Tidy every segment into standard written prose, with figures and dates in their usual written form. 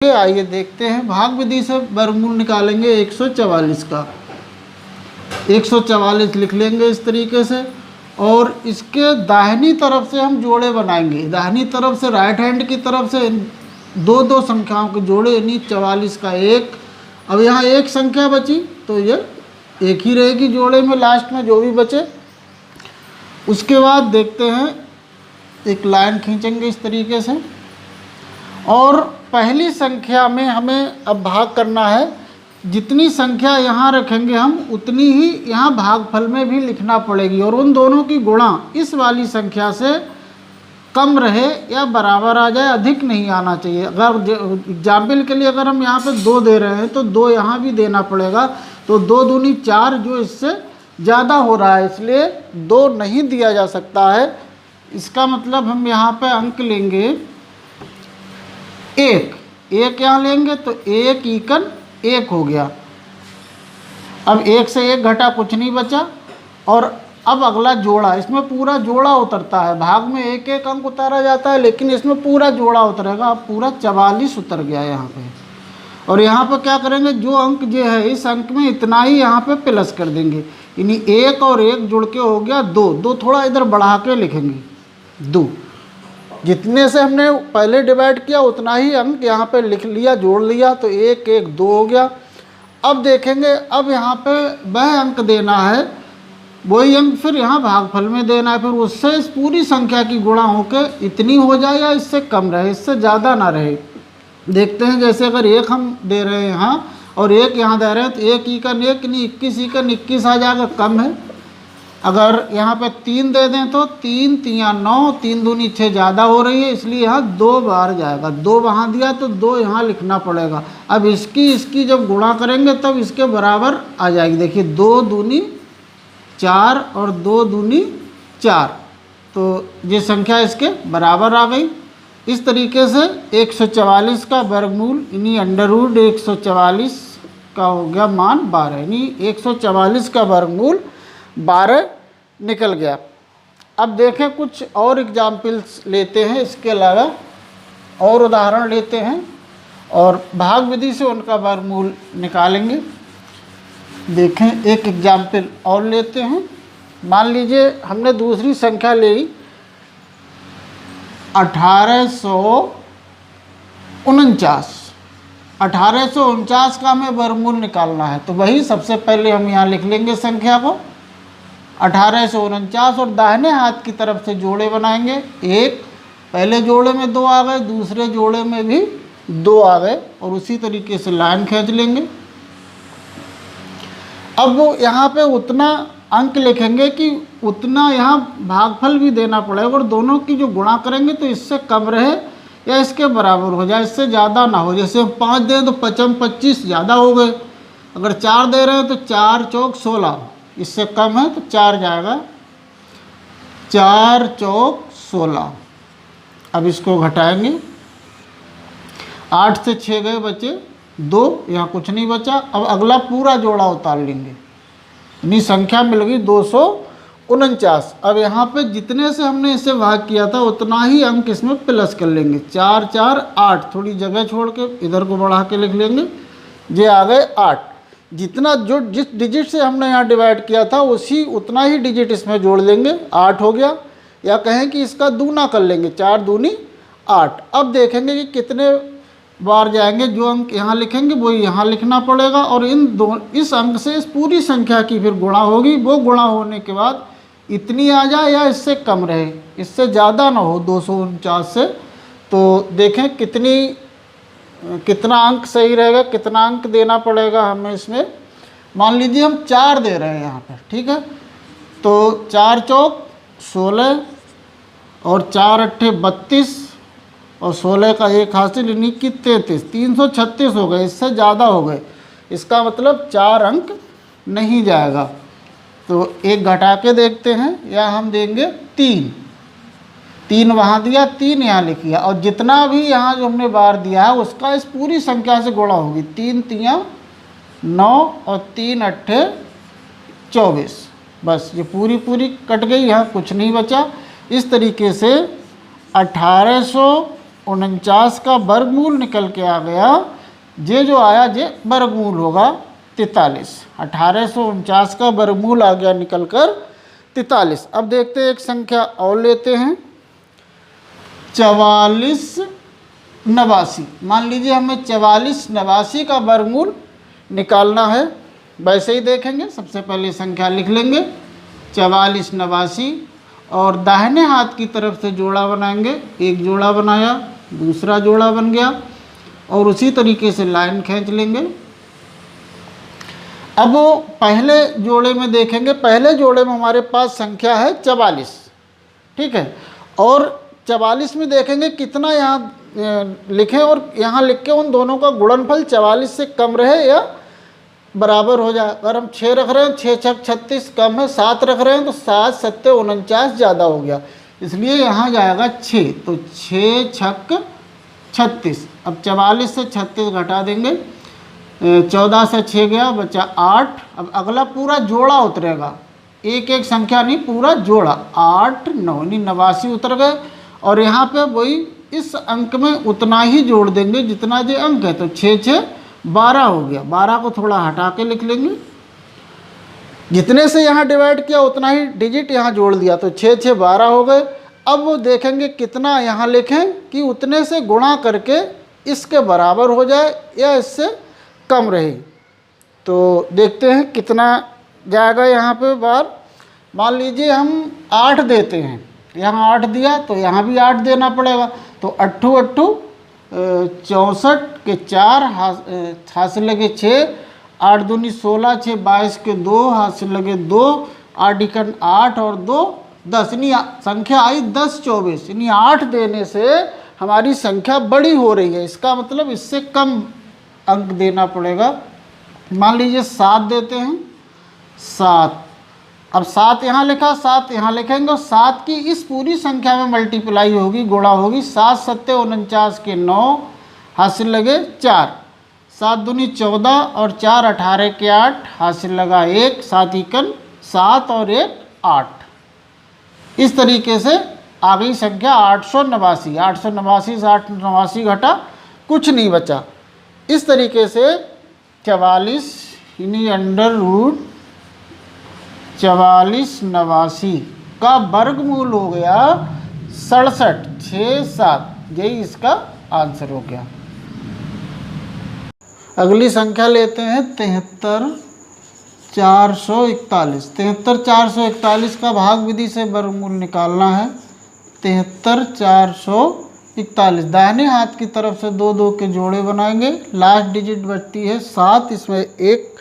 आइए देखते हैं, भाग विधि से वर्गमूल निकालेंगे 144 का। 144 लिख लेंगे इस तरीके से, और इसके दाहिनी तरफ से हम जोड़े बनाएंगे। दाहिनी तरफ से, राइट हैंड की तरफ से दो दो संख्याओं के जोड़े, यानी 44 का 1। अब यहाँ एक संख्या बची तो ये एक ही रहेगी जोड़े में, लास्ट में जो भी बचे। उसके बाद देखते हैं, एक लाइन खींचेंगे इस तरीके से, और पहली संख्या में हमें अब भाग करना है। जितनी संख्या यहाँ रखेंगे हम उतनी ही यहाँ भागफल में भी लिखना पड़ेगी, और उन दोनों की गुणा इस वाली संख्या से कम रहे या बराबर आ जाए, अधिक नहीं आना चाहिए। अगर एग्जाम्पल के लिए अगर हम यहाँ पे 2 दे रहे हैं तो 2 यहाँ भी देना पड़ेगा, तो 2 दूनी 4 जो इससे ज़्यादा हो रहा है, इसलिए 2 नहीं दिया जा सकता है। इसका मतलब हम यहाँ पे अंक लेंगे 1 यहाँ लेंगे तो 1 इकन 1 हो गया। अब 1 से 1 घटा, कुछ नहीं बचा। और अब अगला जोड़ा, इसमें पूरा जोड़ा उतरता है। भाग में एक एक अंक उतारा जाता है, लेकिन इसमें पूरा जोड़ा उतरेगा। अब पूरा 44 उतर गया यहाँ पे। और यहाँ पे क्या करेंगे, जो अंक जो है इस अंक में इतना ही यहाँ पे प्लस कर देंगे, यानी 1 और 1 जुड़ के हो गया 2। 2 थोड़ा इधर बढ़ा के लिखेंगे 2। जितने से हमने पहले डिवाइड किया उतना ही अंक यहाँ पे लिख लिया, जोड़ लिया, तो 1 1 2 हो गया। अब देखेंगे, अब यहाँ पे वह अंक देना है, वही अंक फिर यहाँ भागफल में देना है। फिर उससे इस पूरी संख्या की गुणा होकर इतनी हो जाए या इससे कम रहे, इससे ज़्यादा ना रहे। देखते हैं, जैसे अगर 1 हम दे रहे हैं यहाँ और 1 यहाँ दे रहे हैं, तो 1 इकन 1 नहीं 21 इकन 21 आ जाएगा, कम है। अगर यहाँ पे 3 दे दें तो 3 3 9, 3 दूनी 6 ज़्यादा हो रही है, इसलिए यहाँ 2 बार जाएगा। 2 वहाँ दिया तो 2 यहाँ लिखना पड़ेगा। अब इसकी जब गुणा करेंगे तब इसके बराबर आ जाएगी। देखिए 2 दूनी 4 और 2 दूनी 4, तो ये संख्या इसके बराबर आ गई। इस तरीके से 144 का वर्गमूल, यानी अंडरवुड 144 का हो गया मान 12, यानी 144 का वर्गमूल 12 निकल गया। अब देखें, कुछ और एग्जाम्पल्स लेते हैं, इसके अलावा और उदाहरण लेते हैं और भाग विधि से उनका वर्गमूल निकालेंगे। देखें, एक एग्जाम्पल और लेते हैं। मान लीजिए हमने दूसरी संख्या ले ली 1849। 1849 का हमें वर्गमूल निकालना है, तो वही सबसे पहले हम यहाँ लिख लेंगे संख्या को 1849, और दाहिने हाथ की तरफ से जोड़े बनाएंगे। एक पहले जोड़े में 2 आ गए, दूसरे जोड़े में भी 2 आ गए, और उसी तरीके से लाइन खींच लेंगे। अब वो यहाँ पे उतना अंक लिखेंगे कि उतना यहाँ भागफल भी देना पड़ेगा, और दोनों की जो गुणा करेंगे तो इससे कम रहे या इसके बराबर हो जाए, इससे ज़्यादा ना हो। जैसे 5 दें तो 5 25 ज़्यादा हो गए। अगर 4 दे रहे हैं तो 4 चौक 16, इससे कम है तो 4 जाएगा, 4 चौक 16। अब इसको घटाएंगे, 8 से 6 गए, बचे 2, यहाँ कुछ नहीं बचा। अब अगला पूरा जोड़ा उतार लेंगे, यानी संख्या मिल गई 249। अब यहाँ पे जितने से हमने इसे भाग किया था उतना ही अंक इसमें प्लस कर लेंगे। 4 4 8, थोड़ी जगह छोड़ के इधर को बढ़ा के लिख लेंगे, ये आ गए 8। जितना जो जिस डिजिट से हमने यहाँ डिवाइड किया था उसी उतना ही डिजिट इसमें जोड़ लेंगे, 8 हो गया। या कहें कि इसका दूना कर लेंगे, 4 दूनी 8। अब देखेंगे कि कितने बार जाएंगे, जो अंक यहाँ लिखेंगे वो यहाँ लिखना पड़ेगा, और इस अंक से इस पूरी संख्या की फिर गुणा होगी। वो गुणा होने के बाद इतनी आ जाए या इससे कम रहे, इससे ज़्यादा ना हो 249 से। तो देखें कितना अंक सही रहेगा, कितना अंक देना पड़ेगा हमें इसमें। मान लीजिए हम 4 दे रहे हैं यहाँ पर, ठीक है, तो 4 चौक 16 और 4 अट्ठे 32 और 16 का 1 हासिल, यानी कि 33, 336 हो गए, इससे ज़्यादा हो गए। इसका मतलब 4 अंक नहीं जाएगा। तो 1 घटा के देखते हैं, या हम देंगे 3 वहाँ दिया, 3 यहाँ लिख लिया, और जितना भी यहाँ जो हमने बार दिया है उसका इस पूरी संख्या से गुणा होगी। 3 3 9 और 3 अट्ठे 24, बस ये पूरी कट गई, यहाँ कुछ नहीं बचा। इस तरीके से 1800 49 का वर्गमूल निकल के आ गया। ये जो आया ये वर्गमूल होगा 43। 1849 का वर्गमूल आ गया निकल कर 43। अब देखते हैं एक संख्या और लेते हैं 44 89। मान लीजिए हमें 44 89 का वर्गमूल निकालना है। वैसे ही देखेंगे, सबसे पहले संख्या लिख लेंगे 44 89 और दाहिने हाथ की तरफ से जोड़ा बनाएंगे। एक जोड़ा बनाया, दूसरा जोड़ा बन गया और उसी तरीके से लाइन खींच लेंगे। अब वो पहले जोड़े में देखेंगे, पहले जोड़े में हमारे पास संख्या है 44, ठीक है। और 44 में देखेंगे कितना यहाँ लिखें और यहाँ लिख के उन दोनों का गुणनफल 44 से कम रहे या बराबर हो जाए। अगर हम 6 रख रहे हैं, 6 छक 36 कम है, 7 रख रहे हैं तो 7 7 49 ज़्यादा हो गया, इसलिए यहाँ जाएगा 6। तो 6 छक 36। अब 44 से 36 घटा देंगे, 14 से 6 गया, बचा 8। अब अगला पूरा जोड़ा उतरेगा, एक एक संख्या नहीं, पूरा जोड़ा 8 9 यानी 89 उतर गए। और यहाँ पे वही इस अंक में उतना ही जोड़ देंगे जितना जो अंक है। तो 6 6 12 हो गया, 12 को थोड़ा हटा के लिख लेंगे। जितने से यहाँ डिवाइड किया उतना ही डिजिट यहाँ जोड़ दिया, तो 6 6 12 हो गए। अब वो देखेंगे कितना यहाँ लिखें कि उतने से गुणा करके इसके बराबर हो जाए या इससे कम रहे। तो देखते हैं कितना जाएगा यहाँ पे बार। मान लीजिए हम 8 देते हैं, यहाँ 8 दिया तो यहाँ भी 8 देना पड़ेगा। तो 8 8 64 के 4 हाथ से लगे 6, 8 दूनी 16, 6 22 के 2 हाथ से लगे 2, 8 इकन 8 और 2 10, यानी संख्या आई 10 24। यानी 8 देने से हमारी संख्या बड़ी हो रही है, इसका मतलब इससे कम अंक देना पड़ेगा। मान लीजिए 7 देते हैं, 7। अब 7 यहाँ लिखा, 7 यहाँ लिखेंगे और 7 की इस पूरी संख्या में मल्टीप्लाई होगी, गुणा होगी। 7 7 49 के 9 हाथ से लगे 4, 7 दूनी 14 और 4 18 के 8 हाथ से लगा 1, 7 इकन 7 और 1 8। इस तरीके से आ गई संख्या 889। 889 से 889 घटा, कुछ नहीं बचा। इस तरीके से 44 यानी अंडर रूट 44 89 का वर्गमूल हो गया 67 6 7। यही इसका आंसर हो गया। अगली संख्या लेते हैं 73 441। 73 441 का भाग विधि से वर्गमूल निकालना है। 73 441 दाहिने हाथ की तरफ से 2 2 के जोड़े बनाएंगे। लास्ट डिजिट बचती है 7, इसमें एक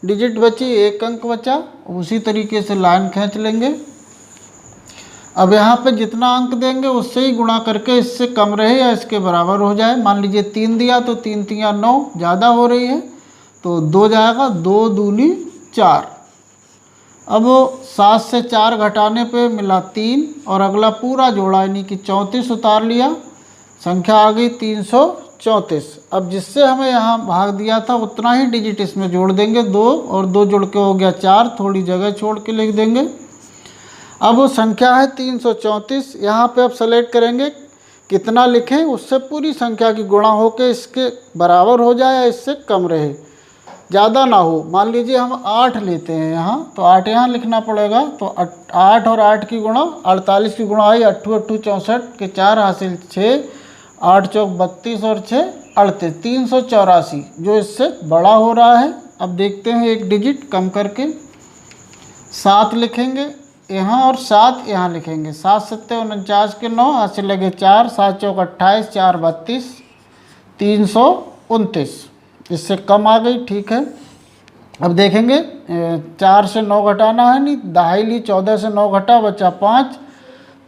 डिजिट बची, एक अंक बचा। उसी तरीके से लाइन खींच लेंगे। अब यहाँ पे जितना अंक देंगे उससे ही गुणा करके इससे कम रहे या इसके बराबर हो जाए। मान लीजिए 3 दिया तो 3 3 9, ज़्यादा हो रही है तो 2 जाएगा, 2 दूनी 4। अब 7 से 4 घटाने पे मिला 3 और अगला पूरा जोड़ा यानी कि 34 उतार लिया, संख्या आ गई 334। अब जिससे हमें यहाँ भाग दिया था उतना ही डिजिट इसमें जोड़ देंगे, 2 और 2 जुड़ के हो गया 4, थोड़ी जगह छोड़ के लिख देंगे। अब वो संख्या है 334। यहाँ पे अब सेलेक्ट करेंगे कितना लिखें, उससे पूरी संख्या की गुणा होकर इसके बराबर हो जाए या इससे कम रहे, ज़्यादा ना हो। मान लीजिए हम 8 लेते हैं यहाँ, तो 8 यहाँ लिखना पड़ेगा। तो 8 और 8 की गुणा 48 की गुणा आई, 8 8 64 के 4 हासिल 6, 8 चौक 32 और 6 38, 384 जो इससे बड़ा हो रहा है। अब देखते हैं एक डिजिट कम करके 7 लिखेंगे यहाँ और 7 यहाँ लिखेंगे। 7 7 49 के 9 हाथ से लगे 4, 7 चौक 28, 4 32, 329, इससे कम आ गई, ठीक है। अब देखेंगे 4 से 9 घटाना है, नहीं दहाई ली, 14 से 9 घटा बचा 5,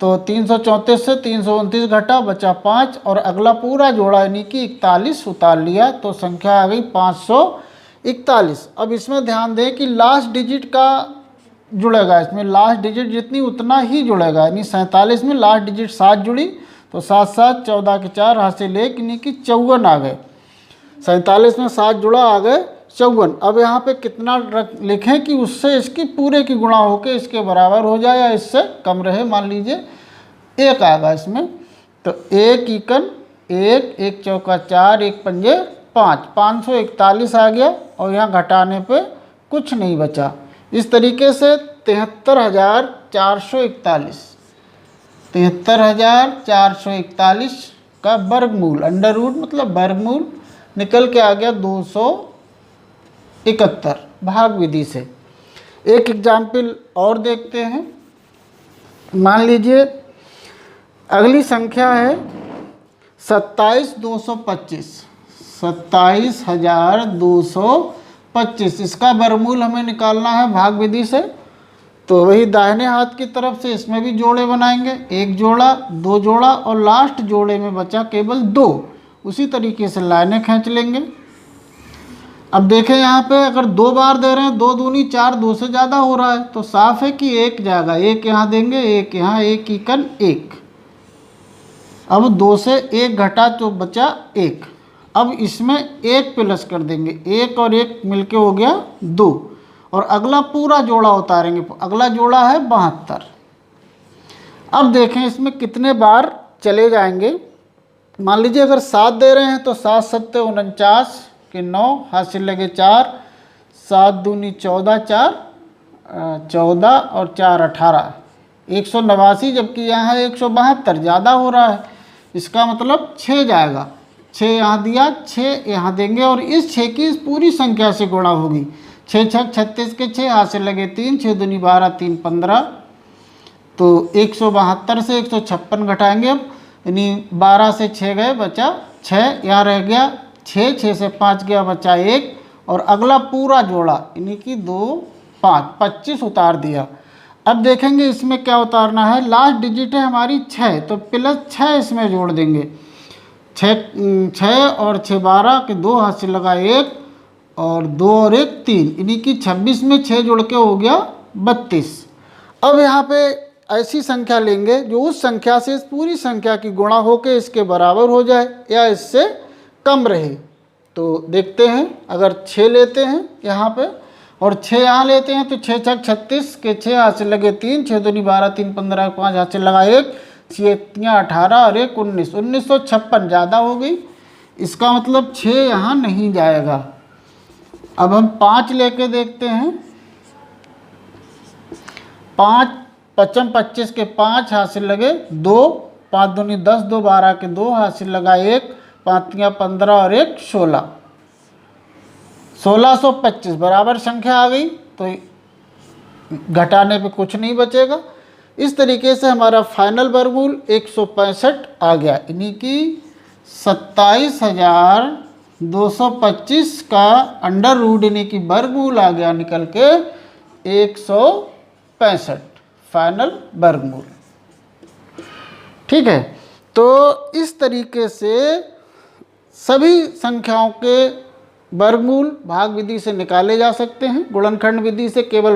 तो 334 से 329 घटा बचा 5 और अगला पूरा जोड़ा यानी कि 41 उतार लिया, तो संख्या आ गई 541। अब इसमें ध्यान दें कि लास्ट डिजिट का जुड़ेगा, इसमें लास्ट डिजिट जितनी उतना ही जुड़ेगा, यानी 47 में लास्ट डिजिट 7 जुड़ी, तो 7 7 14 के 4 हासिल 1 यानी कि 54 आ गए। 47 में 7 जुड़ा, आ गए 54। अब यहाँ पे कितना लिखें कि उससे इसकी पूरे की गुणा होकर इसके बराबर हो जाए या इससे कम रहे। मान लीजिए 1 आएगा इसमें, तो 1 इकन 1, 1 चौका 4, 1 पंजे 5, 541 आ गया और यहाँ घटाने पे कुछ नहीं बचा। इस तरीके से 73,441 73,441 का वर्गमूल, अंडर रूट मतलब वर्गमूल निकल के आ गया 271 भाग विधि से। एक एग्जाम्पल और देखते हैं। मान लीजिए अगली संख्या है 27,225 27,225। इसका वर्गमूल हमें निकालना है भाग विधि से। तो वही दाहिने हाथ की तरफ से इसमें भी जोड़े बनाएंगे, 1 जोड़ा 2 जोड़ा और लास्ट जोड़े में बचा केवल 2। उसी तरीके से लाइनें खींच लेंगे। अब देखें यहाँ पे अगर 2 बार दे रहे हैं, 2 दूनी 4, 2 से ज़्यादा हो रहा है तो साफ है कि 1 जाएगा, 1 यहाँ देंगे, 1 यहाँ, 1 इकन 1। अब 2 से 1 घटा तो बचा 1। अब इसमें 1 प्लस कर देंगे, 1 और 1 मिलके हो गया 2 और अगला पूरा जोड़ा उतारेंगे। अगला जोड़ा है 72। अब देखें इसमें कितने बार चले जाएंगे। मान लीजिए अगर 7 दे रहे हैं तो 7 7 49 के 9, हाथ से लगे 4, 7 दूनी 14, 4 14 और 4 18, 189, जबकि यहाँ है 172, ज़्यादा हो रहा है। इसका मतलब 6 जाएगा, 6 यहाँ दिया, 6 यहाँ देंगे और इस 6 की इस पूरी संख्या से गुणा होगी। 6 6 36 के 6, हाथ से लगे 3, 6 दूनी 12, 3 15। तो 172 से 156 घटाएंगे अब, यानी 12 से 6 गए बचा 6, यहाँ रह गया 6, 6 से 5 गया बचा 1 और अगला पूरा जोड़ा यानी कि 2 5 25 उतार दिया। अब देखेंगे इसमें क्या उतारना है। लास्ट डिजिट है हमारी 6, तो प्लस 6 इसमें जोड़ देंगे। 6 और 6 12 के 2, हाथ से लगा 1 और 2 और 1 3, यानी कि 26 में 6 जोड़ के हो गया 32। अब यहाँ पे ऐसी संख्या लेंगे जो उस संख्या से इस पूरी संख्या की गुणा होकर इसके बराबर हो जाए या इससे कम रहे। तो देखते हैं, अगर 6 लेते हैं यहाँ पे और 6 यहाँ लेते हैं तो 6 6 36 के 6, हाथ से लगे 3, 6 दूनी 12, 3 15, 5 हाथ से लगा 1, 6 18 और 1 19, 1956 ज़्यादा हो गई। इसका मतलब 6 यहाँ नहीं जाएगा। अब हम 5 लेके देखते हैं। 5 55 25 के 5, हाथ से लगे 2, 5 दूनी 10, 2 12 के 2, हाथ से लगा 1, 5 15 और 1 16, 1625 बराबर संख्या आ गई। तो घटाने पे कुछ नहीं बचेगा। इस तरीके से हमारा फाइनल वर्गमूल 165 आ गया, यानी कि 27,225 का अंडर रूट यानी कि वर्गमूल आ गया निकल के 165 फाइनल वर्गमूल। ठीक है, तो इस तरीके से सभी संख्याओं के वर्गमूल भाग विधि से निकाले जा सकते हैं। गुणनखंड विधि से केवल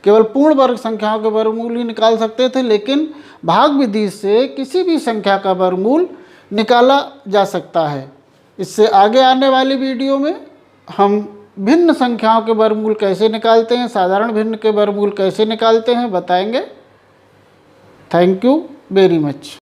केवल पूर्ण वर्ग संख्याओं के वर्गमूल ही निकाल सकते थे, लेकिन भाग विधि से किसी भी संख्या का वर्गमूल निकाला जा सकता है। इससे आगे आने वाली वीडियो में हम भिन्न संख्याओं के वर्गमूल कैसे निकालते हैं, साधारण भिन्न के वर्गमूल कैसे निकालते हैं बताएंगे। Thank you very much.